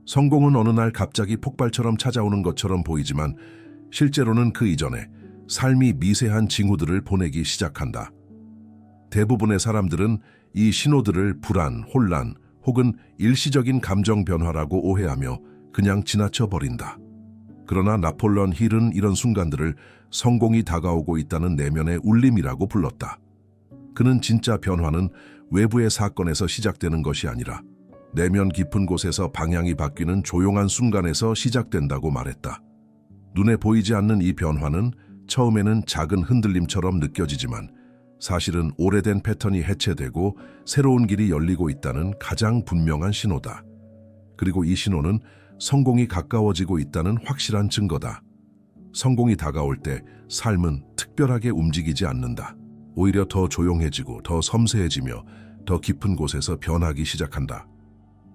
성공은 어느 날 갑자기 폭발처럼 찾아오는 것처럼 보이지만 실제로는 그 이전에 삶이 미세한 징후들을 보내기 시작한다. 대부분의 사람들은 이 신호들을 불안, 혼란 혹은 일시적인 감정 변화라고 오해하며 그냥 지나쳐 버린다. 그러나 나폴레온 힐은 이런 순간들을 성공이 다가오고 있다는 내면의 울림이라고 불렀다. 그는 진짜 변화는 외부의 사건에서 시작되는 것이 아니라 내면 깊은 곳에서 방향이 바뀌는 조용한 순간에서 시작된다고 말했다. 눈에 보이지 않는 이 변화는 처음에는 작은 흔들림처럼 느껴지지만 사실은 오래된 패턴이 해체되고 새로운 길이 열리고 있다는 가장 분명한 신호다. 그리고 이 신호는 성공이 가까워지고 있다는 확실한 증거다. 성공이 다가올 때 삶은 특별하게 움직이지 않는다. 오히려 더 조용해지고 더 섬세해지며 더 깊은 곳에서 변하기 시작한다.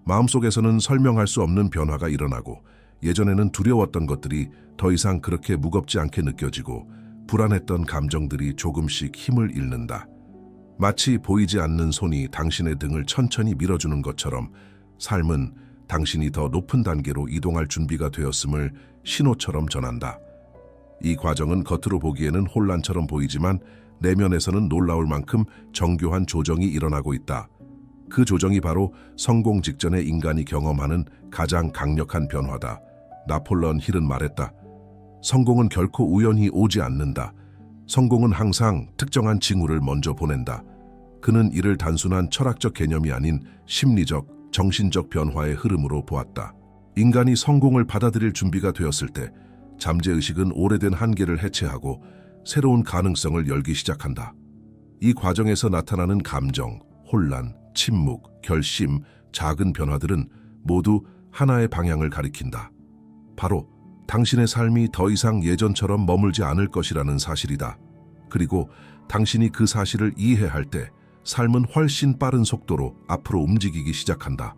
마음속에서는 설명할 수 없는 변화가 일어나고 예전에는 두려웠던 것들이 더 이상 그렇게 무겁지 않게 느껴지고 불안했던 감정들이 조금씩 힘을 잃는다. 마치 보이지 않는 손이 당신의 등을 천천히 밀어주는 것처럼 삶은 당신이 더 높은 단계로 이동할 준비가 되었음을 신호처럼 전한다. 이 과정은 겉으로 보기에는 혼란처럼 보이지만 내면에서는 놀라울 만큼 정교한 조정이 일어나고 있다. 그 조정이 바로 성공 직전에 인간이 경험하는 가장 강력한 변화다. 나폴레온 힐은 말했다. 성공은 결코 우연히 오지 않는다. 성공은 항상 특정한 징후를 먼저 보낸다. 그는 이를 단순한 철학적 개념이 아닌 심리적, 정신적 변화의 흐름으로 보았다. 인간이 성공을 받아들일 준비가 되었을 때 잠재의식은 오래된 한계를 해체하고 새로운 가능성을 열기 시작한다. 이 과정에서 나타나는 감정, 혼란, 침묵, 결심, 작은 변화들은 모두 하나의 방향을 가리킨다. 바로 당신의 삶이 더 이상 예전처럼 머물지 않을 것이라는 사실이다. 그리고 당신이 그 사실을 이해할 때 삶은 훨씬 빠른 속도로 앞으로 움직이기 시작한다.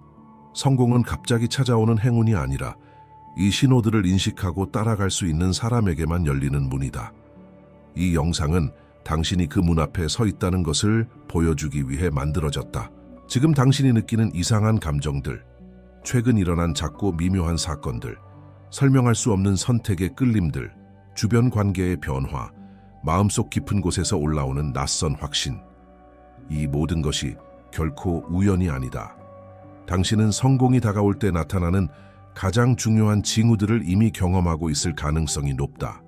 성공은 갑자기 찾아오는 행운이 아니라 이 신호들을 인식하고 따라갈 수 있는 사람에게만 열리는 문이다. 이 영상은 당신이 그 문 앞에 서 있다는 것을 보여주기 위해 만들어졌다. 지금 당신이 느끼는 이상한 감정들, 최근 일어난 작고 미묘한 사건들, 설명할 수 없는 선택의 끌림들, 주변 관계의 변화, 마음속 깊은 곳에서 올라오는 낯선 확신. 이 모든 것이 결코 우연이 아니다. 당신은 성공이 다가올 때 나타나는 가장 중요한 징후들을 이미 경험하고 있을 가능성이 높다.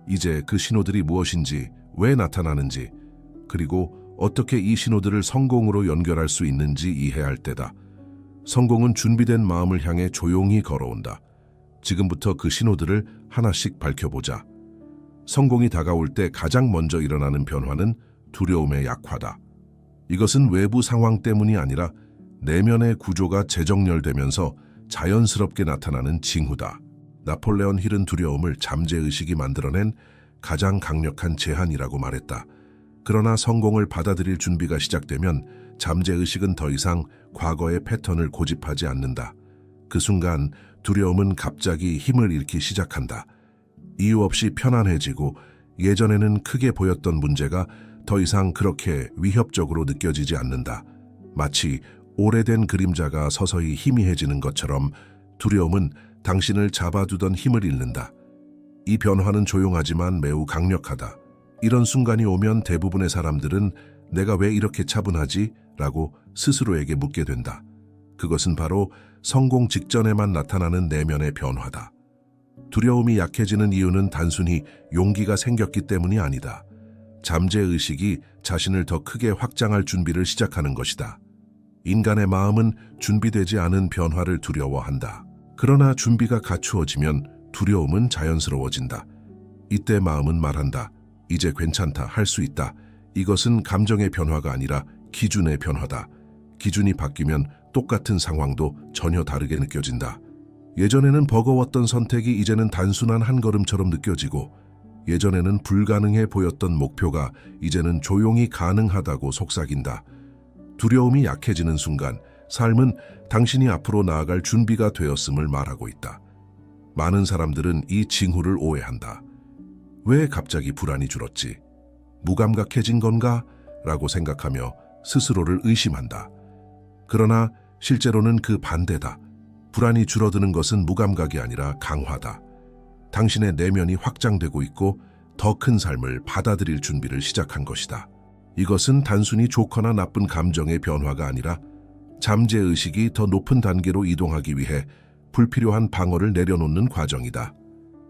이제 그 신호들이 무엇인지, 왜 나타나는지, 그리고 어떻게 이 신호들을 성공으로 연결할 수 있는지 이해할 때다. 성공은 준비된 마음을 향해 조용히 걸어온다. 지금부터 그 신호들을 하나씩 밝혀보자. 성공이 다가올 때 가장 먼저 일어나는 변화는 두려움의 약화다. 이것은 외부 상황 때문이 아니라 내면의 구조가 재정렬되면서 자연스럽게 나타나는 징후다. 나폴레온 힐은 두려움을 잠재의식이 만들어낸 가장 강력한 제한이라고 말했다. 그러나 성공을 받아들일 준비가 시작되면 잠재의식은 더 이상 과거의 패턴을 고집하지 않는다. 그 순간 두려움은 갑자기 힘을 잃기 시작한다. 이유 없이 편안해지고 예전에는 크게 보였던 문제가 더 이상 그렇게 위협적으로 느껴지지 않는다. 마치 오래된 그림자가 서서히 희미해지는 것처럼 두려움은 당신을 잡아두던 힘을 잃는다. 이 변화는 조용하지만 매우 강력하다. 이런 순간이 오면 대부분의 사람들은 내가 왜 이렇게 차분하지? 라고 스스로에게 묻게 된다. 그것은 바로 성공 직전에만 나타나는 내면의 변화다. 두려움이 약해지는 이유는 단순히 용기가 생겼기 때문이 아니다. 잠재의식이 자신을 더 크게 확장할 준비를 시작하는 것이다. 인간의 마음은 준비되지 않은 변화를 두려워한다. 그러나 준비가 갖추어지면 두려움은 자연스러워진다. 이때 마음은 말한다. 이제 괜찮다, 할 수 있다. 이것은 감정의 변화가 아니라 기준의 변화다. 기준이 바뀌면 똑같은 상황도 전혀 다르게 느껴진다. 예전에는 버거웠던 선택이 이제는 단순한 한 걸음처럼 느껴지고, 예전에는 불가능해 보였던 목표가 이제는 조용히 가능하다고 속삭인다. 두려움이 약해지는 순간 삶은 당신이 앞으로 나아갈 준비가 되었음을 말하고 있다. 많은 사람들은 이 징후를 오해한다. 왜 갑자기 불안이 줄었지? 무감각해진 건가? 라고 생각하며 스스로를 의심한다. 그러나 실제로는 그 반대다. 불안이 줄어드는 것은 무감각이 아니라 강화다. 당신의 내면이 확장되고 있고 더 큰 삶을 받아들일 준비를 시작한 것이다. 이것은 단순히 좋거나 나쁜 감정의 변화가 아니라 잠재의식이 더 높은 단계로 이동하기 위해 불필요한 방어를 내려놓는 과정이다.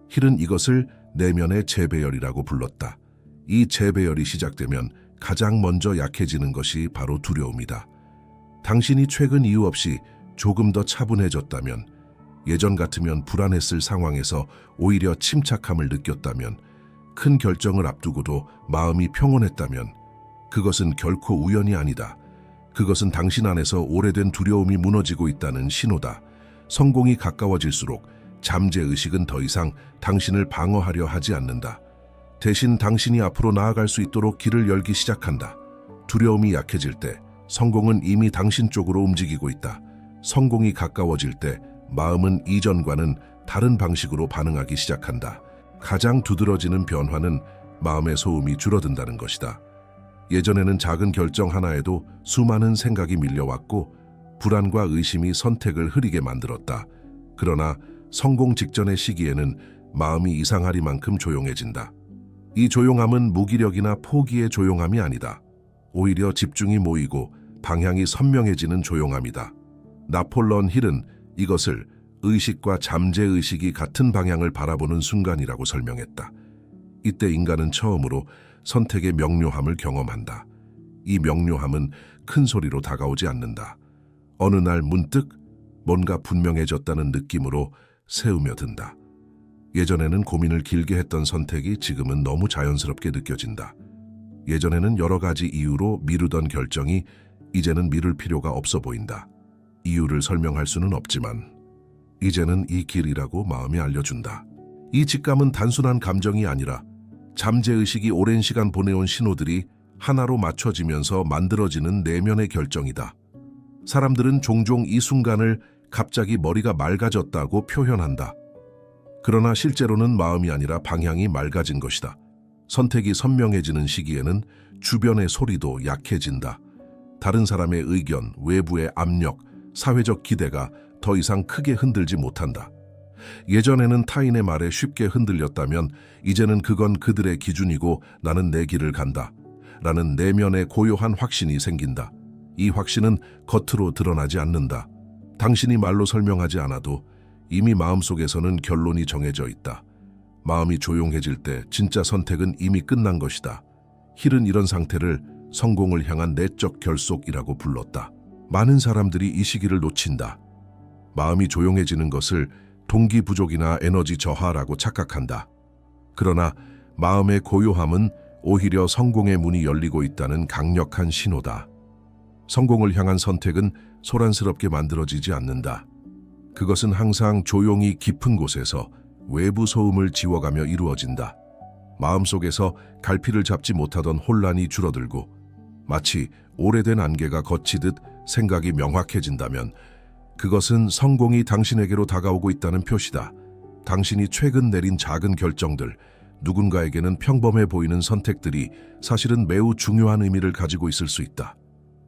힐은 이것을 내면의 재배열이라고 불렀다. 이 재배열이 시작되면 가장 먼저 약해지는 것이 바로 두려움이다. 당신이 최근 이유 없이 조금 더 차분해졌다면, 예전 같으면 불안했을 상황에서 오히려 침착함을 느꼈다면, 큰 결정을 앞두고도 마음이 평온했다면 그것은 결코 우연이 아니다. 그것은 당신 안에서 오래된 두려움이 무너지고 있다는 신호다. 성공이 가까워질수록 잠재의식은 더 이상 당신을 방어하려 하지 않는다. 대신 당신이 앞으로 나아갈 수 있도록 길을 열기 시작한다. 두려움이 약해질 때 성공은 이미 당신 쪽으로 움직이고 있다. 성공이 가까워질 때 마음은 이전과는 다른 방식으로 반응하기 시작한다. 가장 두드러지는 변화는 마음의 소음이 줄어든다는 것이다. 예전에는 작은 결정 하나에도 수많은 생각이 밀려왔고 불안과 의심이 선택을 흐리게 만들었다. 그러나 성공 직전의 시기에는 마음이 이상하리만큼 조용해진다. 이 조용함은 무기력이나 포기의 조용함이 아니다. 오히려 집중이 모이고 방향이 선명해지는 조용함이다. 나폴레온 힐은 이것을 의식과 잠재의식이 같은 방향을 바라보는 순간이라고 설명했다. 이때 인간은 처음으로 선택의 명료함을 경험한다. 이 명료함은 큰 소리로 다가오지 않는다. 어느 날 문득 뭔가 분명해졌다는 느낌으로 새우며든다. 예전에는 고민을 길게 했던 선택이 지금은 너무 자연스럽게 느껴진다. 예전에는 여러 가지 이유로 미루던 결정이 이제는 미룰 필요가 없어 보인다. 이유를 설명할 수는 없지만 이제는 이 길이라고 마음이 알려준다. 이 직감은 단순한 감정이 아니라 잠재의식이 오랜 시간 보내온 신호들이 하나로 맞춰지면서 만들어지는 내면의 결정이다. 사람들은 종종 이 순간을 갑자기 머리가 맑아졌다고 표현한다. 그러나 실제로는 마음이 아니라 방향이 맑아진 것이다. 선택이 선명해지는 시기에는 주변의 소리도 약해진다. 다른 사람의 의견, 외부의 압력, 사회적 기대가 더 이상 크게 흔들지 못한다. 예전에는 타인의 말에 쉽게 흔들렸다면 이제는 그건 그들의 기준이고 나는 내 길을 간다. 라는 내면의 고요한 확신이 생긴다. 이 확신은 겉으로 드러나지 않는다. 당신이 말로 설명하지 않아도 이미 마음속에서는 결론이 정해져 있다. 마음이 조용해질 때 진짜 선택은 이미 끝난 것이다. 힐은 이런 상태를 성공을 향한 내적 결속이라고 불렀다. 많은 사람들이 이 시기를 놓친다. 마음이 조용해지는 것을 동기 부족이나 에너지 저하라고 착각한다. 그러나 마음의 고요함은 오히려 성공의 문이 열리고 있다는 강력한 신호다. 성공을 향한 선택은 소란스럽게 만들어지지 않는다. 그것은 항상 조용히 깊은 곳에서 외부 소음을 지워가며 이루어진다. 마음속에서 갈피를 잡지 못하던 혼란이 줄어들고 마치 오래된 안개가 걷히듯 생각이 명확해진다면 그것은 성공이 당신에게로 다가오고 있다는 표시다. 당신이 최근 내린 작은 결정들, 누군가에게는 평범해 보이는 선택들이 사실은 매우 중요한 의미를 가지고 있을 수 있다.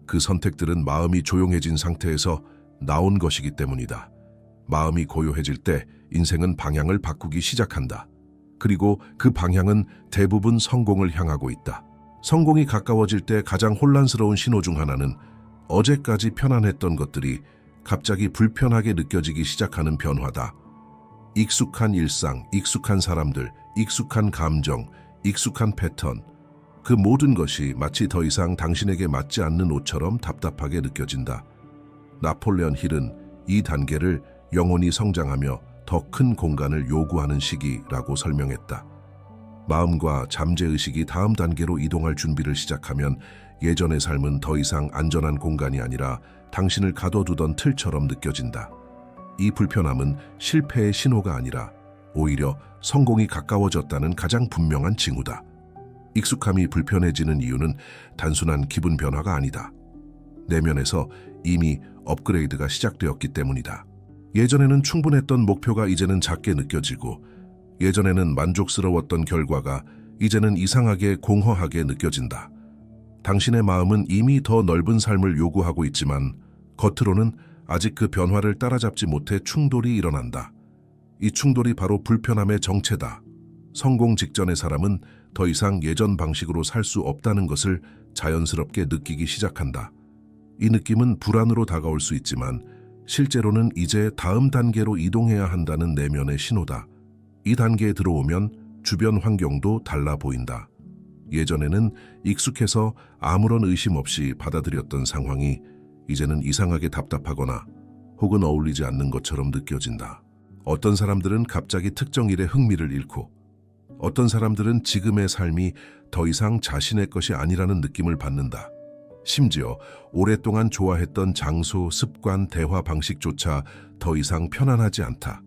그 선택들은 마음이 조용해진 상태에서 나온 것이기 때문이다. 마음이 고요해질 때 인생은 방향을 바꾸기 시작한다. 그리고 그 방향은 대부분 성공을 향하고 있다. 성공이 가까워질 때 가장 혼란스러운 신호 중 하나는 어제까지 편안했던 것들이 갑자기 불편하게 느껴지기 시작하는 변화다. 익숙한 일상, 익숙한 사람들, 익숙한 감정, 익숙한 패턴, 그 모든 것이 마치 더 이상 당신에게 맞지 않는 옷처럼 답답하게 느껴진다. 나폴레온 힐은 이 단계를 영혼이 성장하며 더 큰 공간을 요구하는 시기라고 설명했다. 마음과 잠재의식이 다음 단계로 이동할 준비를 시작하면 예전의 삶은 더 이상 안전한 공간이 아니라 당신을 가둬두던 틀처럼 느껴진다. 이 불편함은 실패의 신호가 아니라 오히려 성공이 가까워졌다는 가장 분명한 징후다. 익숙함이 불편해지는 이유는 단순한 기분 변화가 아니다. 내면에서 이미 업그레이드가 시작되었기 때문이다. 예전에는 충분했던 목표가 이제는 작게 느껴지고 예전에는 만족스러웠던 결과가 이제는 이상하게 공허하게 느껴진다. 당신의 마음은 이미 더 넓은 삶을 요구하고 있지만 겉으로는 아직 그 변화를 따라잡지 못해 충돌이 일어난다. 이 충돌이 바로 불편함의 정체다. 성공 직전의 사람은 더 이상 예전 방식으로 살 수 없다는 것을 자연스럽게 느끼기 시작한다. 이 느낌은 불안으로 다가올 수 있지만 실제로는 이제 다음 단계로 이동해야 한다는 내면의 신호다. 이 단계에 들어오면 주변 환경도 달라 보인다. 예전에는 익숙해서 아무런 의심 없이 받아들였던 상황이 이제는 이상하게 답답하거나 혹은 어울리지 않는 것처럼 느껴진다. 어떤 사람들은 갑자기 특정 일에 흥미를 잃고 어떤 사람들은 지금의 삶이 더 이상 자신의 것이 아니라는 느낌을 받는다. 심지어 오랫동안 좋아했던 장소, 습관, 대화 방식조차 더 이상 편안하지 않다.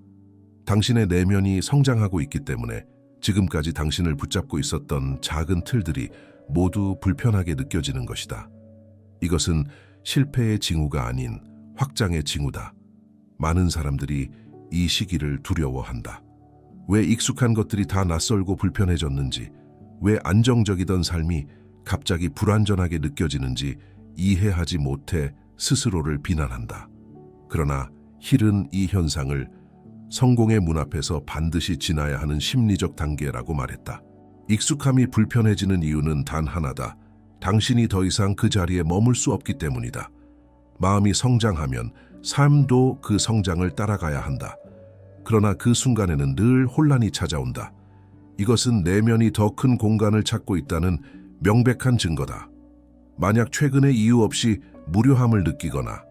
당신의 내면이 성장하고 있기 때문에 지금까지 당신을 붙잡고 있었던 작은 틀들이 모두 불편하게 느껴지는 것이다. 이것은 실패의 징후가 아닌 확장의 징후다. 많은 사람들이 이 시기를 두려워한다. 왜 익숙한 것들이 다 낯설고 불편해졌는지, 왜 안정적이던 삶이 갑자기 불완전하게 느껴지는지 이해하지 못해 스스로를 비난한다. 그러나 힐은 이 현상을 성공의 문 앞에서 반드시 지나야 하는 심리적 단계라고 말했다. 익숙함이 불편해지는 이유는 단 하나다. 당신이 더 이상 그 자리에 머물 수 없기 때문이다. 마음이 성장하면 삶도 그 성장을 따라가야 한다. 그러나 그 순간에는 늘 혼란이 찾아온다. 이것은 내면이 더 큰 공간을 찾고 있다는 명백한 증거다. 만약 최근에 이유 없이 무료함을 느끼거나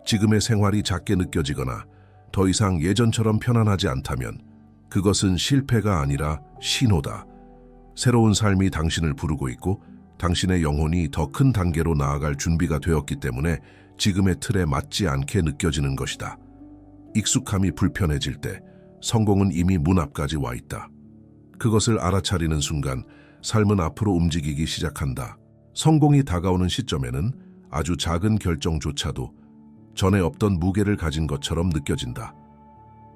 지금의 생활이 작게 느껴지거나 더 이상 예전처럼 편안하지 않다면 그것은 실패가 아니라 신호다. 새로운 삶이 당신을 부르고 있고 당신의 영혼이 더 큰 단계로 나아갈 준비가 되었기 때문에 지금의 틀에 맞지 않게 느껴지는 것이다. 익숙함이 불편해질 때 성공은 이미 문 앞까지 와 있다. 그것을 알아차리는 순간 삶은 앞으로 움직이기 시작한다. 성공이 다가오는 시점에는 아주 작은 결정조차도 전에 없던 무게를 가진 것처럼 느껴진다.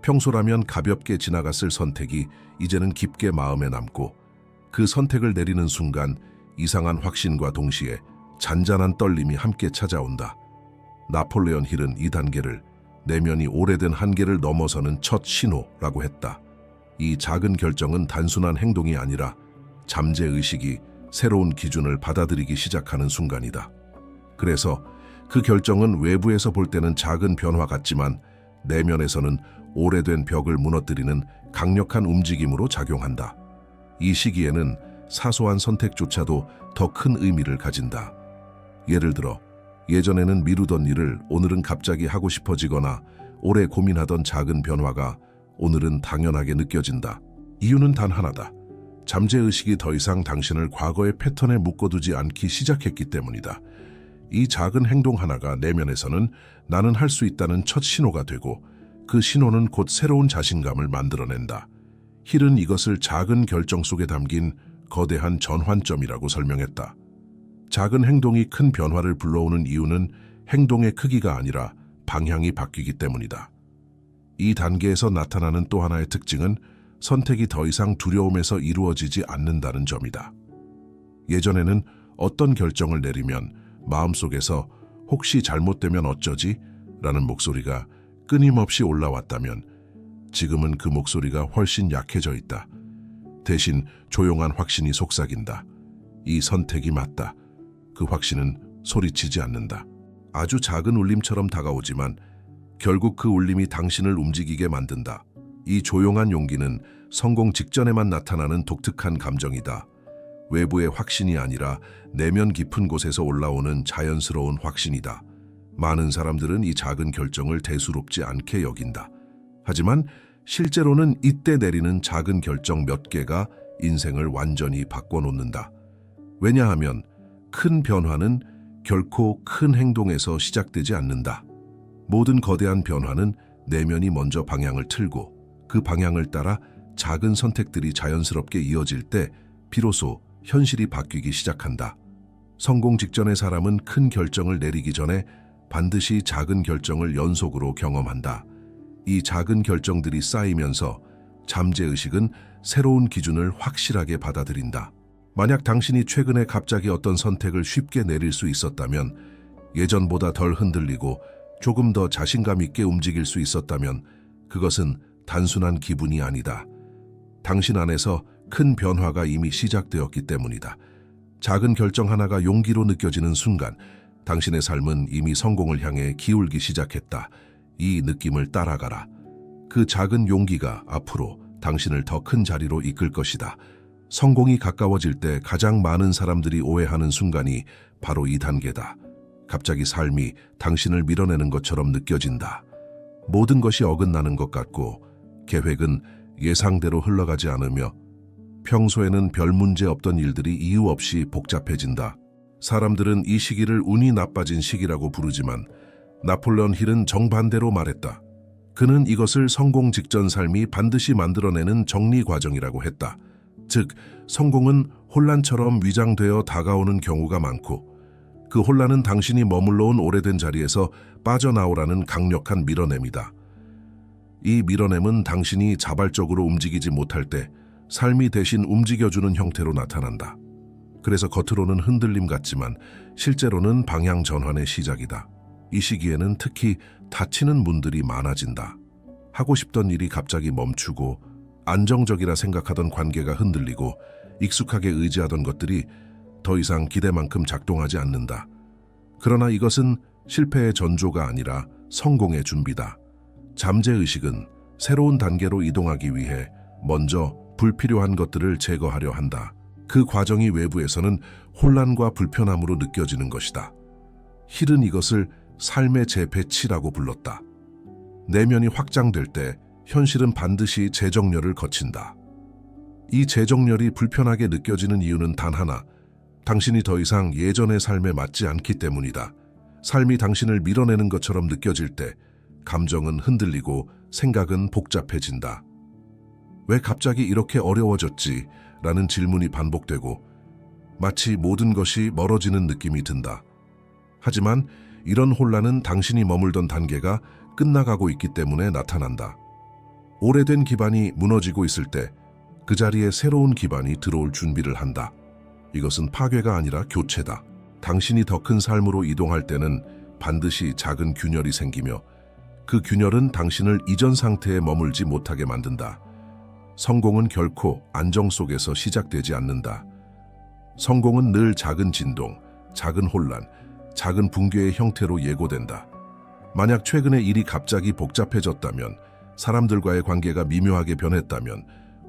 평소라면 가볍게 지나갔을 선택이 이제는 깊게 마음에 남고 그 선택을 내리는 순간 이상한 확신과 동시에 잔잔한 떨림이 함께 찾아온다. 나폴레온 힐은 이 단계를 내면이 오래된 한계를 넘어서는 첫 신호라고 했다. 이 작은 결정은 단순한 행동이 아니라 잠재의식이 새로운 기준을 받아들이기 시작하는 순간이다. 그래서 그 결정은 외부에서 볼 때는 작은 변화 같지만 내면에서는 오래된 벽을 무너뜨리는 강력한 움직임으로 작용한다. 이 시기에는 사소한 선택조차도 더 큰 의미를 가진다. 예를 들어 예전에는 미루던 일을 오늘은 갑자기 하고 싶어지거나 오래 고민하던 작은 변화가 오늘은 당연하게 느껴진다. 이유는 단 하나다. 잠재의식이 더 이상 당신을 과거의 패턴에 묶어두지 않기 시작했기 때문이다. 이 작은 행동 하나가 내면에서는 나는 할 수 있다는 첫 신호가 되고 그 신호는 곧 새로운 자신감을 만들어낸다. 힐은 이것을 작은 결정 속에 담긴 거대한 전환점이라고 설명했다. 작은 행동이 큰 변화를 불러오는 이유는 행동의 크기가 아니라 방향이 바뀌기 때문이다. 이 단계에서 나타나는 또 하나의 특징은 선택이 더 이상 두려움에서 이루어지지 않는다는 점이다. 예전에는 어떤 결정을 내리면 마음속에서 혹시 잘못되면 어쩌지? 라는 목소리가 끊임없이 올라왔다면 지금은 그 목소리가 훨씬 약해져 있다. 대신 조용한 확신이 속삭인다. 이 선택이 맞다. 그 확신은 소리치지 않는다. 아주 작은 울림처럼 다가오지만 결국 그 울림이 당신을 움직이게 만든다. 이 조용한 용기는 성공 직전에만 나타나는 독특한 감정이다. 외부의 확신이 아니라 내면 깊은 곳에서 올라오는 자연스러운 확신이다. 많은 사람들은 이 작은 결정을 대수롭지 않게 여긴다. 하지만 실제로는 이때 내리는 작은 결정 몇 개가 인생을 완전히 바꿔놓는다. 왜냐하면 큰 변화는 결코 큰 행동에서 시작되지 않는다. 모든 거대한 변화는 내면이 먼저 방향을 틀고 그 방향을 따라 작은 선택들이 자연스럽게 이어질 때 비로소 현실이 바뀌기 시작한다. 성공 직전의 사람은 큰 결정을 내리기 전에 반드시 작은 결정을 연속으로 경험한다. 이 작은 결정들이 쌓이면서 잠재의식은 새로운 기준을 확실하게 받아들인다. 만약 당신이 최근에 갑자기 어떤 선택을 쉽게 내릴 수 있었다면 예전보다 덜 흔들리고 조금 더 자신감 있게 움직일 수 있었다면 그것은 단순한 기분이 아니다. 당신 안에서 큰 변화가 이미 시작되었기 때문이다. 작은 결정 하나가 용기로 느껴지는 순간 당신의 삶은 이미 성공을 향해 기울기 시작했다. 이 느낌을 따라가라. 그 작은 용기가 앞으로 당신을 더 큰 자리로 이끌 것이다. 성공이 가까워질 때 가장 많은 사람들이 오해하는 순간이 바로 이 단계다. 갑자기 삶이 당신을 밀어내는 것처럼 느껴진다. 모든 것이 어긋나는 것 같고 계획은 예상대로 흘러가지 않으며 평소에는 별 문제 없던 일들이 이유 없이 복잡해진다. 사람들은 이 시기를 운이 나빠진 시기라고 부르지만 나폴레온 힐은 정반대로 말했다. 그는 이것을 성공 직전 삶이 반드시 만들어내는 정리 과정이라고 했다. 즉, 성공은 혼란처럼 위장되어 다가오는 경우가 많고 그 혼란은 당신이 머물러 온 오래된 자리에서 빠져나오라는 강력한 밀어냄이다. 이 밀어냄은 당신이 자발적으로 움직이지 못할 때 삶이 대신 움직여주는 형태로 나타난다. 그래서 겉으로는 흔들림 같지만 실제로는 방향 전환의 시작이다. 이 시기에는 특히 다치는 문들이 많아진다. 하고 싶던 일이 갑자기 멈추고 안정적이라 생각하던 관계가 흔들리고 익숙하게 의지하던 것들이 더 이상 기대만큼 작동하지 않는다. 그러나 이것은 실패의 전조가 아니라 성공의 준비다. 잠재의식은 새로운 단계로 이동하기 위해 먼저 불필요한 것들을 제거하려 한다. 그 과정이 외부에서는 혼란과 불편함으로 느껴지는 것이다. 힐은 이것을 삶의 재배치라고 불렀다. 내면이 확장될 때 현실은 반드시 재정렬을 거친다. 이 재정렬이 불편하게 느껴지는 이유는 단 하나, 당신이 더 이상 예전의 삶에 맞지 않기 때문이다. 삶이 당신을 밀어내는 것처럼 느껴질 때 감정은 흔들리고 생각은 복잡해진다. 왜 갑자기 이렇게 어려워졌지? 라는 질문이 반복되고 마치 모든 것이 멀어지는 느낌이 든다. 하지만 이런 혼란은 당신이 머물던 단계가 끝나가고 있기 때문에 나타난다. 오래된 기반이 무너지고 있을 때 그 자리에 새로운 기반이 들어올 준비를 한다. 이것은 파괴가 아니라 교체다. 당신이 더 큰 삶으로 이동할 때는 반드시 작은 균열이 생기며 그 균열은 당신을 이전 상태에 머물지 못하게 만든다. 성공은 결코 안정 속에서 시작되지 않는다. 성공은 늘 작은 진동, 작은 혼란, 작은 붕괴의 형태로 예고된다. 만약 최근에 일이 갑자기 복잡해졌다면, 사람들과의 관계가 미묘하게 변했다면,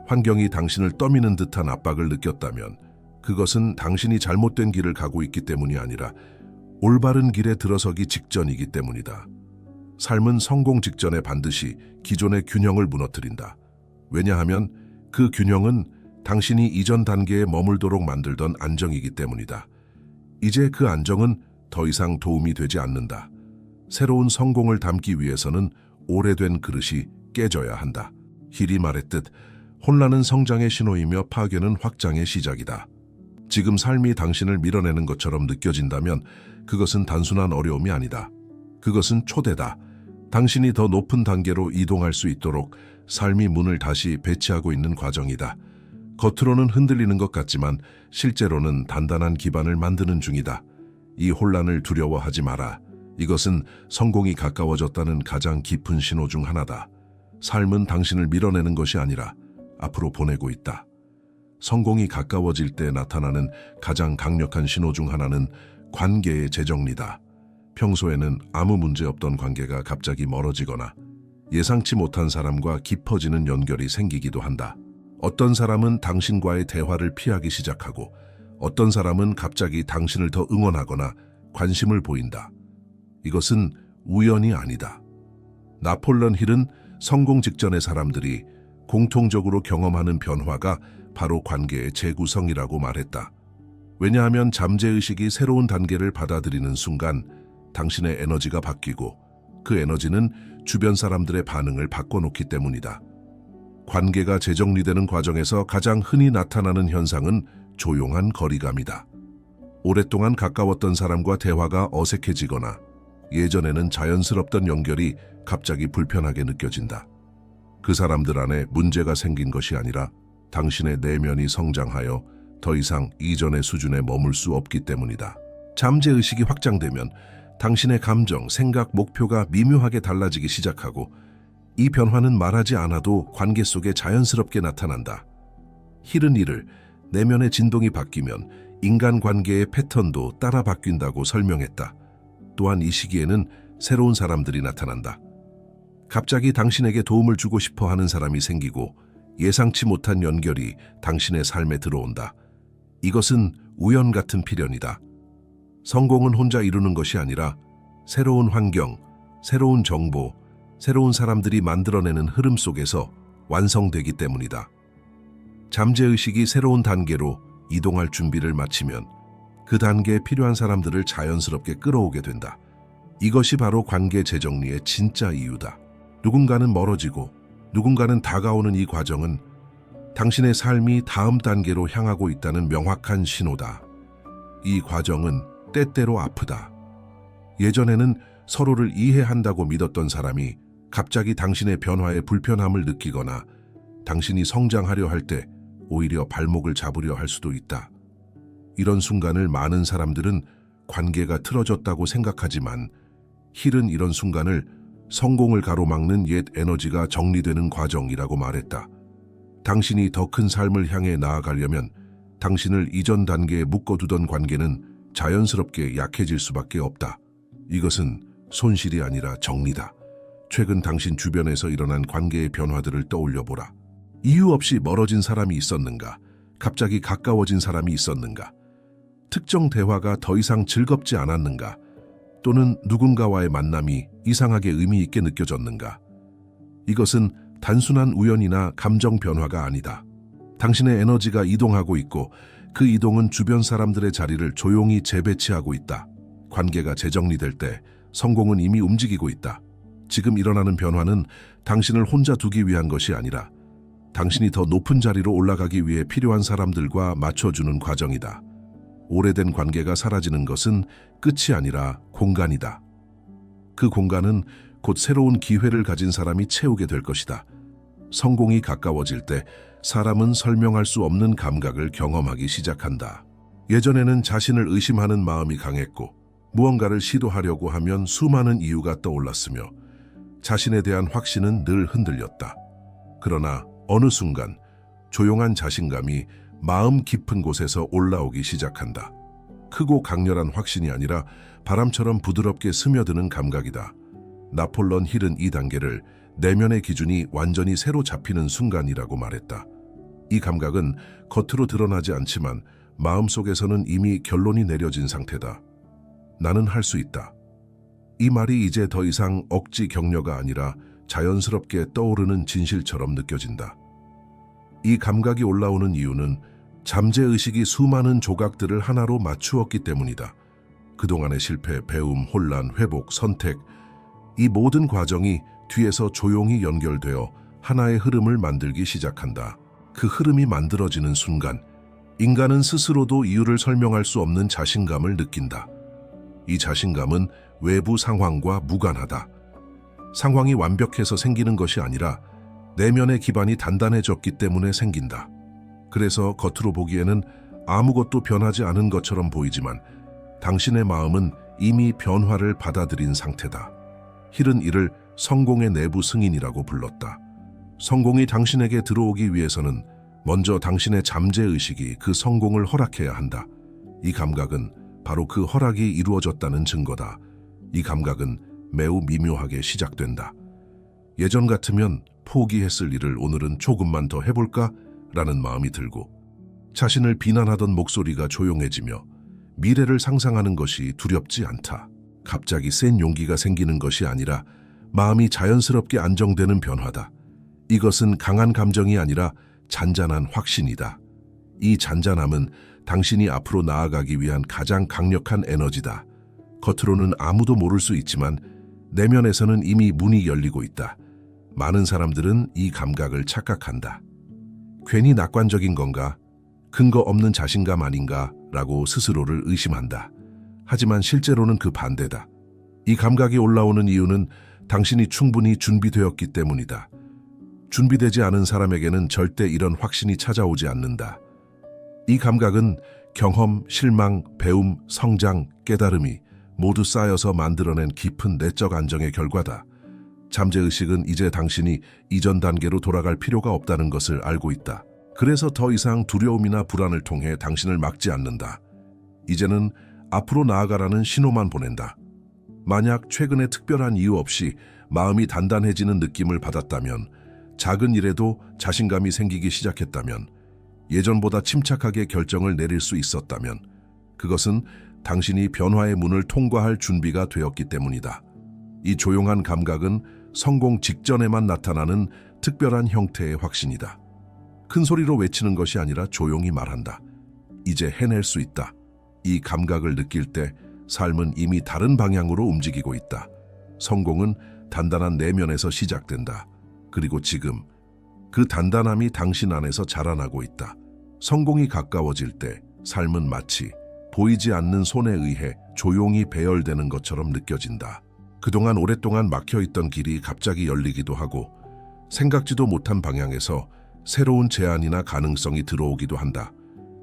환경이 당신을 떠미는 듯한 압박을 느꼈다면 그것은 당신이 잘못된 길을 가고 있기 때문이 아니라 올바른 길에 들어서기 직전이기 때문이다. 삶은 성공 직전에 반드시 기존의 균형을 무너뜨린다. 왜냐하면 그 균형은 당신이 이전 단계에 머물도록 만들던 안정이기 때문이다. 이제 그 안정은 더 이상 도움이 되지 않는다. 새로운 성공을 담기 위해서는 오래된 그릇이 깨져야 한다. 힐이 말했듯 혼란은 성장의 신호이며 파괴는 확장의 시작이다. 지금 삶이 당신을 밀어내는 것처럼 느껴진다면 그것은 단순한 어려움이 아니다. 그것은 초대다. 당신이 더 높은 단계로 이동할 수 있도록 삶이 문을 다시 배치하고 있는 과정이다. 겉으로는 흔들리는 것 같지만 실제로는 단단한 기반을 만드는 중이다. 이 혼란을 두려워하지 마라. 이것은 성공이 가까워졌다는 가장 깊은 신호 중 하나다. 삶은 당신을 밀어내는 것이 아니라 앞으로 보내고 있다. 성공이 가까워질 때 나타나는 가장 강력한 신호 중 하나는 관계의 재정리다. 평소에는 아무 문제 없던 관계가 갑자기 멀어지거나 예상치 못한 사람과 깊어지는 연결이 생기기도 한다. 어떤 사람은 당신과의 대화를 피하기 시작하고 어떤 사람은 갑자기 당신을 더 응원하거나 관심을 보인다. 이것은 우연이 아니다. 나폴레온 힐은 성공 직전의 사람들이 공통적으로 경험하는 변화가 바로 관계의 재구성이라고 말했다. 왜냐하면 잠재의식이 새로운 단계를 받아들이는 순간 당신의 에너지가 바뀌고 그 에너지는 주변 사람들의 반응을 바꿔놓기 때문이다. 관계가 재정리되는 과정에서 가장 흔히 나타나는 현상은 조용한 거리감이다. 오랫동안 가까웠던 사람과 대화가 어색해지거나 예전에는 자연스럽던 연결이 갑자기 불편하게 느껴진다. 그 사람들 안에 문제가 생긴 것이 아니라 당신의 내면이 성장하여 더 이상 이전의 수준에 머물 수 없기 때문이다. 잠재의식이 확장되면 당신의 감정, 생각, 목표가 미묘하게 달라지기 시작하고 이 변화는 말하지 않아도 관계 속에 자연스럽게 나타난다. 힐은 이를 내면의 진동이 바뀌면 인간관계의 패턴도 따라 바뀐다고 설명했다. 또한 이 시기에는 새로운 사람들이 나타난다. 갑자기 당신에게 도움을 주고 싶어 하는 사람이 생기고 예상치 못한 연결이 당신의 삶에 들어온다. 이것은 우연 같은 필연이다. 성공은 혼자 이루는 것이 아니라 새로운 환경, 새로운 정보, 새로운 사람들이 만들어내는 흐름 속에서 완성되기 때문이다. 잠재의식이 새로운 단계로 이동할 준비를 마치면 그 단계에 필요한 사람들을 자연스럽게 끌어오게 된다. 이것이 바로 관계 재정리의 진짜 이유다. 누군가는 멀어지고 누군가는 다가오는 이 과정은 당신의 삶이 다음 단계로 향하고 있다는 명확한 신호다. 이 과정은 때때로 아프다. 예전에는 서로를 이해한다고 믿었던 사람이 갑자기 당신의 변화에 불편함을 느끼거나 당신이 성장하려 할 때 오히려 발목을 잡으려 할 수도 있다. 이런 순간을 많은 사람들은 관계가 틀어졌다고 생각하지만 힐은 이런 순간을 성공을 가로막는 옛 에너지가 정리되는 과정이라고 말했다. 당신이 더 큰 삶을 향해 나아가려면 당신을 이전 단계에 묶어두던 관계는 자연스럽게 약해질 수밖에 없다. 이것은 손실이 아니라 정리다. 최근 당신 주변에서 일어난 관계의 변화들을 떠올려보라. 이유 없이 멀어진 사람이 있었는가? 갑자기 가까워진 사람이 있었는가? 특정 대화가 더 이상 즐겁지 않았는가? 또는 누군가와의 만남이 이상하게 의미 있게 느껴졌는가? 이것은 단순한 우연이나 감정 변화가 아니다. 당신의 에너지가 이동하고 있고 그 이동은 주변 사람들의 자리를 조용히 재배치하고 있다. 관계가 재정리될 때 성공은 이미 움직이고 있다. 지금 일어나는 변화는 당신을 혼자 두기 위한 것이 아니라 당신이 더 높은 자리로 올라가기 위해 필요한 사람들과 맞춰주는 과정이다. 오래된 관계가 사라지는 것은 끝이 아니라 공간이다. 그 공간은 곧 새로운 기회를 가진 사람이 채우게 될 것이다. 성공이 가까워질 때 사람은 설명할 수 없는 감각을 경험하기 시작한다. 예전에는 자신을 의심하는 마음이 강했고 무언가를 시도하려고 하면 수많은 이유가 떠올랐으며 자신에 대한 확신은 늘 흔들렸다. 그러나 어느 순간 조용한 자신감이 마음 깊은 곳에서 올라오기 시작한다. 크고 강렬한 확신이 아니라 바람처럼 부드럽게 스며드는 감각이다. 나폴론 힐은 이 단계를 내면의 기준이 완전히 새로 잡히는 순간이라고 말했다. 이 감각은 겉으로 드러나지 않지만 마음속에서는 이미 결론이 내려진 상태다. 나는 할 수 있다. 이 말이 이제 더 이상 억지 격려가 아니라 자연스럽게 떠오르는 진실처럼 느껴진다. 이 감각이 올라오는 이유는 잠재의식이 수많은 조각들을 하나로 맞추었기 때문이다. 그동안의 실패, 배움, 혼란, 회복, 선택, 이 모든 과정이 뒤에서 조용히 연결되어 하나의 흐름을 만들기 시작한다. 그 흐름이 만들어지는 순간 인간은 스스로도 이유를 설명할 수 없는 자신감을 느낀다. 이 자신감은 외부 상황과 무관하다. 상황이 완벽해서 생기는 것이 아니라 내면의 기반이 단단해졌기 때문에 생긴다. 그래서 겉으로 보기에는 아무것도 변하지 않은 것처럼 보이지만 당신의 마음은 이미 변화를 받아들인 상태다. 힐은 이를 성공의 내부 승인이라고 불렀다. 성공이 당신에게 들어오기 위해서는 먼저 당신의 잠재의식이 그 성공을 허락해야 한다. 이 감각은 바로 그 허락이 이루어졌다는 증거다. 이 감각은 매우 미묘하게 시작된다. 예전 같으면 포기했을 일을 오늘은 조금만 더 해볼까? 라는 마음이 들고 자신을 비난하던 목소리가 조용해지며 미래를 상상하는 것이 두렵지 않다. 갑자기 센 용기가 생기는 것이 아니라 마음이 자연스럽게 안정되는 변화다. 이것은 강한 감정이 아니라 잔잔한 확신이다. 이 잔잔함은 당신이 앞으로 나아가기 위한 가장 강력한 에너지다. 겉으로는 아무도 모를 수 있지만 내면에서는 이미 문이 열리고 있다. 많은 사람들은 이 감각을 착각한다. 괜히 낙관적인 건가? 근거 없는 자신감 아닌가? 라고 스스로를 의심한다. 하지만 실제로는 그 반대다. 이 감각이 올라오는 이유는 당신이 충분히 준비되었기 때문이다. 준비되지 않은 사람에게는 절대 이런 확신이 찾아오지 않는다. 이 감각은 경험, 실망, 배움, 성장, 깨달음이 모두 쌓여서 만들어낸 깊은 내적 안정의 결과다. 잠재의식은 이제 당신이 이전 단계로 돌아갈 필요가 없다는 것을 알고 있다. 그래서 더 이상 두려움이나 불안을 통해 당신을 막지 않는다. 이제는 앞으로 나아가라는 신호만 보낸다. 만약 최근에 특별한 이유 없이 마음이 단단해지는 느낌을 받았다면, 작은 일에도 자신감이 생기기 시작했다면, 예전보다 침착하게 결정을 내릴 수 있었다면, 그것은 당신이 변화의 문을 통과할 준비가 되었기 때문이다. 이 조용한 감각은 성공 직전에만 나타나는 특별한 형태의 확신이다. 큰 소리로 외치는 것이 아니라 조용히 말한다. 이제 해낼 수 있다. 이 감각을 느낄 때 삶은 이미 다른 방향으로 움직이고 있다. 성공은 단단한 내면에서 시작된다. 그리고 지금 그 단단함이 당신 안에서 자라나고 있다. 성공이 가까워질 때 삶은 마치 보이지 않는 손에 의해 조용히 배열되는 것처럼 느껴진다. 그동안 오랫동안 막혀있던 길이 갑자기 열리기도 하고, 생각지도 못한 방향에서 새로운 제안이나 가능성이 들어오기도 한다.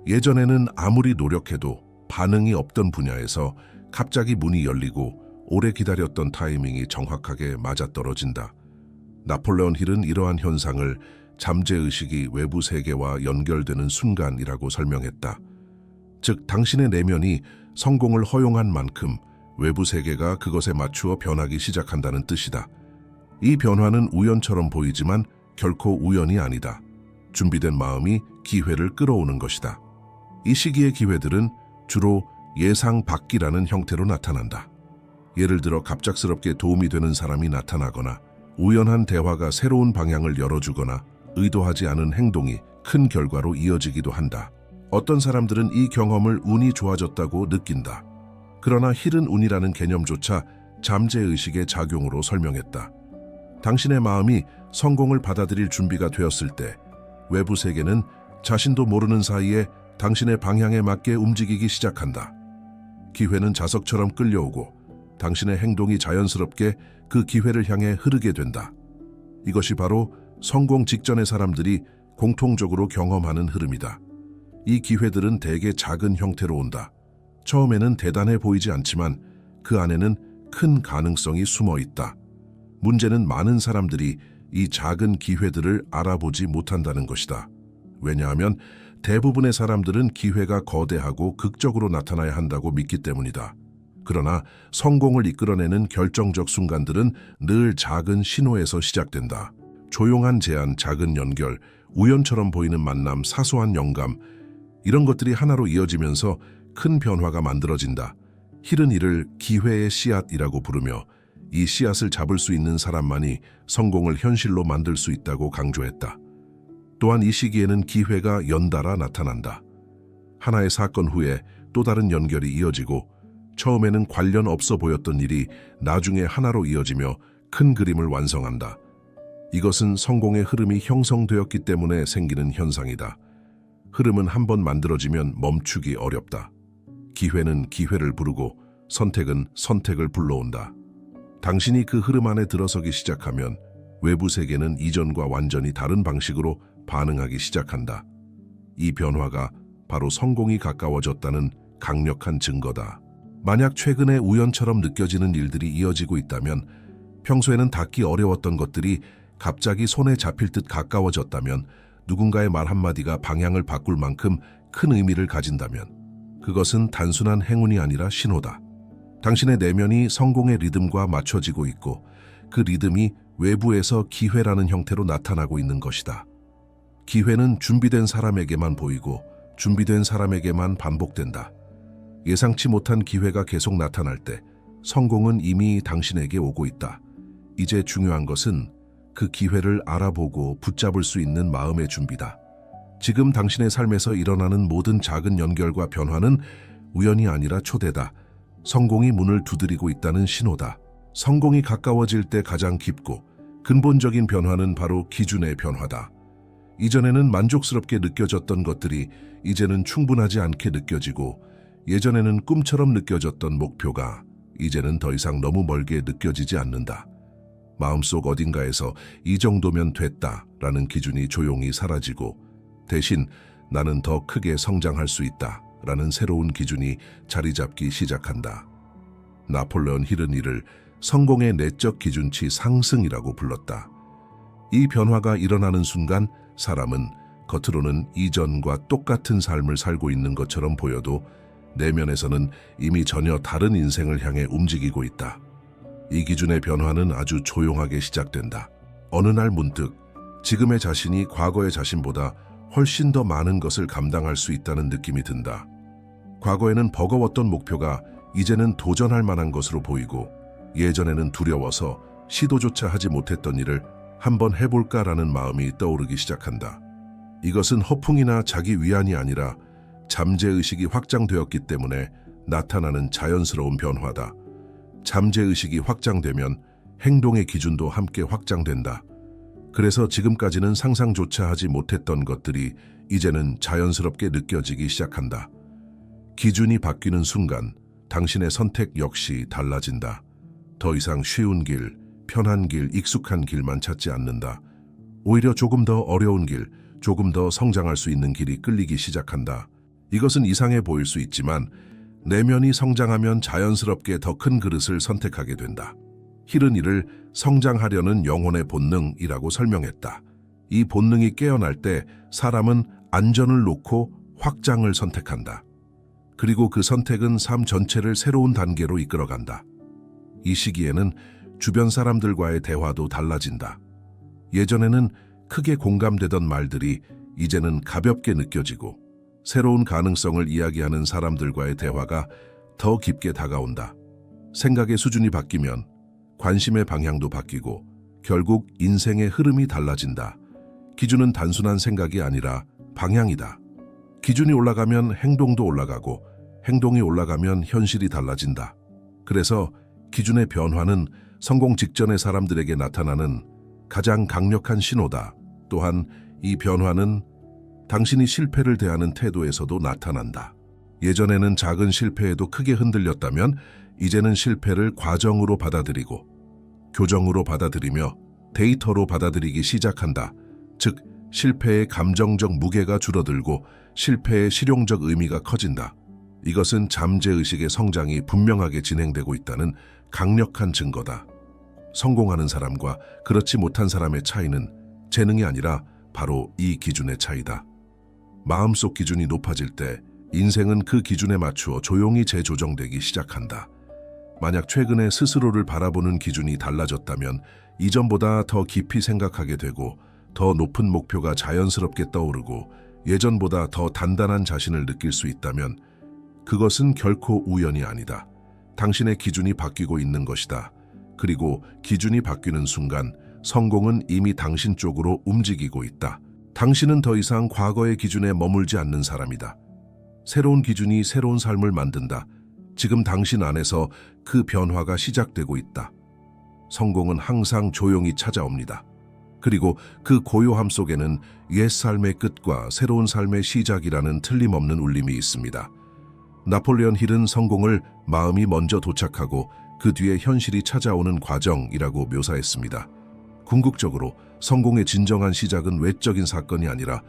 예전에는 아무리 노력해도 반응이 없던 분야에서 갑자기 문이 열리고 오래 기다렸던 타이밍이 정확하게 맞아떨어진다. 나폴레온 힐은 이러한 현상을 잠재의식이 외부 세계와 연결되는 순간이라고 설명했다. 즉, 당신의 내면이 성공을 허용한 만큼 외부 세계가 그것에 맞추어 변하기 시작한다는 뜻이다. 이 변화는 우연처럼 보이지만 결코 우연이 아니다. 준비된 마음이 기회를 끌어오는 것이다. 이 시기의 기회들은 주로 예상 밖이라는 형태로 나타난다. 예를 들어 갑작스럽게 도움이 되는 사람이 나타나거나, 우연한 대화가 새로운 방향을 열어주거나, 의도하지 않은 행동이 큰 결과로 이어지기도 한다. 어떤 사람들은 이 경험을 운이 좋아졌다고 느낀다. 그러나 힐은 운이라는 개념조차 잠재의식의 작용으로 설명했다. 당신의 마음이 성공을 받아들일 준비가 되었을 때 외부 세계는 자신도 모르는 사이에 당신의 방향에 맞게 움직이기 시작한다. 기회는 자석처럼 끌려오고 당신의 행동이 자연스럽게 그 기회를 향해 흐르게 된다. 이것이 바로 성공 직전의 사람들이 공통적으로 경험하는 흐름이다. 이 기회들은 대개 작은 형태로 온다. 처음에는 대단해 보이지 않지만 그 안에는 큰 가능성이 숨어 있다. 문제는 많은 사람들이 이 작은 기회들을 알아보지 못한다는 것이다. 왜냐하면 대부분의 사람들은 기회가 거대하고 극적으로 나타나야 한다고 믿기 때문이다. 그러나 성공을 이끌어내는 결정적 순간들은 늘 작은 신호에서 시작된다. 조용한 제안, 작은 연결, 우연처럼 보이는 만남, 사소한 영감, 이런 것들이 하나로 이어지면서 큰 변화가 만들어진다. 힐은 이를 기회의 씨앗이라고 부르며 이 씨앗을 잡을 수 있는 사람만이 성공을 현실로 만들 수 있다고 강조했다. 또한 이 시기에는 기회가 연달아 나타난다. 하나의 사건 후에 또 다른 연결이 이어지고, 처음에는 관련 없어 보였던 일이 나중에 하나로 이어지며 큰 그림을 완성한다. 이것은 성공의 흐름이 형성되었기 때문에 생기는 현상이다. 흐름은 한번 만들어지면 멈추기 어렵다. 기회는 기회를 부르고 선택은 선택을 불러온다. 당신이 그 흐름 안에 들어서기 시작하면 외부 세계는 이전과 완전히 다른 방식으로 반응하기 시작한다. 이 변화가 바로 성공이 가까워졌다는 강력한 증거다. 만약 최근에 우연처럼 느껴지는 일들이 이어지고 있다면, 평소에는 닿기 어려웠던 것들이 갑자기 손에 잡힐 듯 가까워졌다면, 누군가의 말 한마디가 방향을 바꿀 만큼 큰 의미를 가진다면, 그것은 단순한 행운이 아니라 신호다. 당신의 내면이 성공의 리듬과 맞춰지고 있고, 그 리듬이 외부에서 기회라는 형태로 나타나고 있는 것이다. 기회는 준비된 사람에게만 보이고 준비된 사람에게만 반복된다. 예상치 못한 기회가 계속 나타날 때 성공은 이미 당신에게 오고 있다. 이제 중요한 것은 그 기회를 알아보고 붙잡을 수 있는 마음의 준비다. 지금 당신의 삶에서 일어나는 모든 작은 연결과 변화는 우연이 아니라 초대다. 성공이 문을 두드리고 있다는 신호다. 성공이 가까워질 때 가장 깊고 근본적인 변화는 바로 기준의 변화다. 이전에는 만족스럽게 느껴졌던 것들이 이제는 충분하지 않게 느껴지고, 예전에는 꿈처럼 느껴졌던 목표가 이제는 더 이상 너무 멀게 느껴지지 않는다. 마음속 어딘가에서 이 정도면 됐다라는 기준이 조용히 사라지고, 대신 나는 더 크게 성장할 수 있다라는 새로운 기준이 자리 잡기 시작한다. 나폴레온 힐은 이를 성공의 내적 기준치 상승이라고 불렀다. 이 변화가 일어나는 순간 사람은 겉으로는 이전과 똑같은 삶을 살고 있는 것처럼 보여도 내면에서는 이미 전혀 다른 인생을 향해 움직이고 있다. 이 기준의 변화는 아주 조용하게 시작된다. 어느 날 문득 지금의 자신이 과거의 자신보다 훨씬 더 많은 것을 감당할 수 있다는 느낌이 든다. 과거에는 버거웠던 목표가 이제는 도전할 만한 것으로 보이고, 예전에는 두려워서 시도조차 하지 못했던 일을 한번 해볼까라는 마음이 떠오르기 시작한다. 이것은 허풍이나 자기 위안이 아니라 잠재의식이 확장되었기 때문에 나타나는 자연스러운 변화다. 잠재의식이 확장되면 행동의 기준도 함께 확장된다. 그래서 지금까지는 상상조차 하지 못했던 것들이 이제는 자연스럽게 느껴지기 시작한다. 기준이 바뀌는 순간 당신의 선택 역시 달라진다. 더 이상 쉬운 길, 편한 길, 익숙한 길만 찾지 않는다. 오히려 조금 더 어려운 길, 조금 더 성장할 수 있는 길이 끌리기 시작한다. 이것은 이상해 보일 수 있지만 내면이 성장하면 자연스럽게 더 큰 그릇을 선택하게 된다. 힐은 이를 성장하려는 영혼의 본능이라고 설명했다. 이 본능이 깨어날 때 사람은 안전을 놓고 확장을 선택한다. 그리고 그 선택은 삶 전체를 새로운 단계로 이끌어간다. 이 시기에는 주변 사람들과의 대화도 달라진다. 예전에는 크게 공감되던 말들이 이제는 가볍게 느껴지고, 새로운 가능성을 이야기하는 사람들과의 대화가 더 깊게 다가온다. 생각의 수준이 바뀌면 관심의 방향도 바뀌고 결국 인생의 흐름이 달라진다. 기준은 단순한 생각이 아니라 방향이다. 기준이 올라가면 행동도 올라가고 행동이 올라가면 현실이 달라진다. 그래서 기준의 변화는 성공 직전의 사람들에게 나타나는 가장 강력한 신호다. 또한 이 변화는 당신이 실패를 대하는 태도에서도 나타난다. 예전에는 작은 실패에도 크게 흔들렸다면 이제는 실패를 과정으로 받아들이고 교정으로 받아들이며 데이터로 받아들이기 시작한다. 즉, 실패의 감정적 무게가 줄어들고 실패의 실용적 의미가 커진다. 이것은 잠재의식의 성장이 분명하게 진행되고 있다는 강력한 증거다. 성공하는 사람과 그렇지 못한 사람의 차이는 재능이 아니라 바로 이 기준의 차이다. 마음속 기준이 높아질 때 인생은 그 기준에 맞추어 조용히 재조정되기 시작한다. 만약 최근에 스스로를 바라보는 기준이 달라졌다면 이전보다 더 깊이 생각하게 되고 더 높은 목표가 자연스럽게 떠오르고 예전보다 더 단단한 자신을 느낄 수 있다면 그것은 결코 우연이 아니다. 당신의 기준이 바뀌고 있는 것이다. 그리고 기준이 바뀌는 순간 성공은 이미 당신 쪽으로 움직이고 있다. 당신은 더 이상 과거의 기준에 머물지 않는 사람이다. 새로운 기준이 새로운 삶을 만든다. 지금 당신 안에서 그 변화가 시작되고 있다. 성공은 항상 조용히 찾아옵니다. 그리고 그 고요함 속에는 옛 삶의 끝과 새로운 삶의 시작이라는 틀림없는 울림이 있습니다. 나폴레온 힐은 성공을 마음이 먼저 도착하고 그 뒤에 현실이 찾아오는 과정이라고 묘사했습니다. 궁극적으로 성공의 진정한 시작은 외적인 사건이 아니라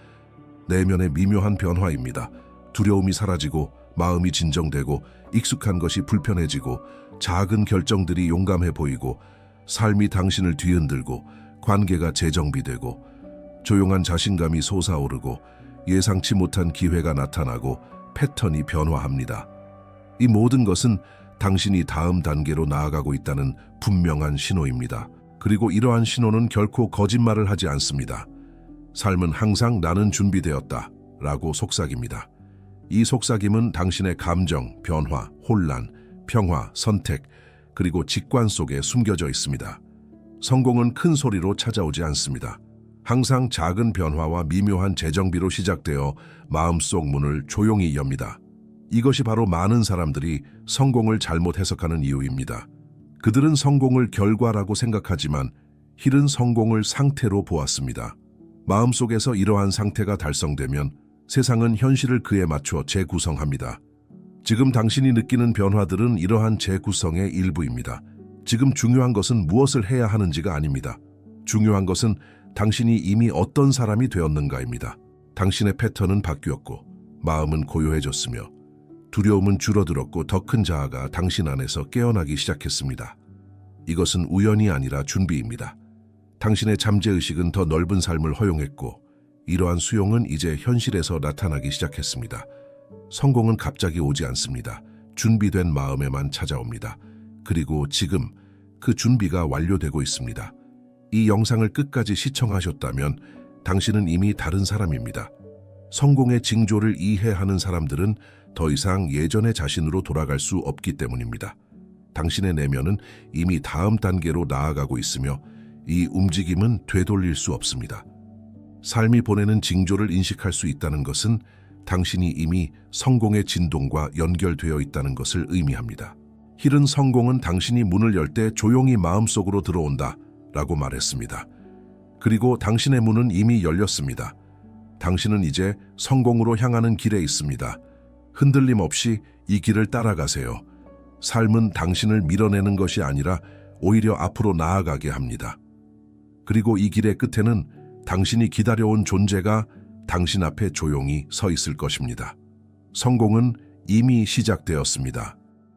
내면의 미묘한 변화입니다. 두려움이 사라지고 마음이 진정되고 익숙한 것이 불편해지고 작은 결정들이 용감해 보이고 삶이 당신을 뒤흔들고 관계가 재정비되고 조용한 자신감이 솟아오르고 예상치 못한 기회가 나타나고 패턴이 변화합니다. 이 모든 것은 당신이 다음 단계로 나아가고 있다는 분명한 신호입니다. 그리고 이러한 신호는 결코 거짓말을 하지 않습니다. 삶은 항상 나는 준비되었다 라고 속삭입니다. 이 속삭임은 당신의 감정, 변화, 혼란, 평화, 선택, 그리고 직관 속에 숨겨져 있습니다. 성공은 큰 소리로 찾아오지 않습니다. 항상 작은 변화와 미묘한 재정비로 시작되어 마음속 문을 조용히 엽니다. 이것이 바로 많은 사람들이 성공을 잘못 해석하는 이유입니다. 그들은 성공을 결과라고 생각하지만 힐은 성공을 상태로 보았습니다. 마음속에서 이러한 상태가 달성되면 세상은 현실을 그에 맞춰 재구성합니다. 지금 당신이 느끼는 변화들은 이러한 재구성의 일부입니다. 지금 중요한 것은 무엇을 해야 하는지가 아닙니다. 중요한 것은 당신이 이미 어떤 사람이 되었는가입니다. 당신의 패턴은 바뀌었고 마음은 고요해졌으며 두려움은 줄어들었고 더 큰 자아가 당신 안에서 깨어나기 시작했습니다. 이것은 우연이 아니라 준비입니다. 당신의 잠재의식은 더 넓은 삶을 허용했고 이러한 수용은 이제 현실에서 나타나기 시작했습니다. 성공은 갑자기 오지 않습니다. 준비된 마음에만 찾아옵니다. 그리고 지금 그 준비가 완료되고 있습니다. 이 영상을 끝까지 시청하셨다면 당신은 이미 다른 사람입니다. 성공의 징조를 이해하는 사람들은 더 이상 예전의 자신으로 돌아갈 수 없기 때문입니다. 당신의 내면은 이미 다음 단계로 나아가고 있으며 이 움직임은 되돌릴 수 없습니다. 삶이 보내는 징조를 인식할 수 있다는 것은 당신이 이미 성공의 진동과 연결되어 있다는 것을 의미합니다. 힐은 성공은 당신이 문을 열 때 조용히 마음속으로 들어온다 라고 말했습니다. 그리고 당신의 문은 이미 열렸습니다. 당신은 이제 성공으로 향하는 길에 있습니다. 흔들림 없이 이 길을 따라가세요. 삶은 당신을 밀어내는 것이 아니라 오히려 앞으로 나아가게 합니다. 그리고 이 길의 끝에는 당신이 기다려온 존재가 당신 앞에 조용히 서 있을 것입니다. 성공은 이미 시작되었습니다.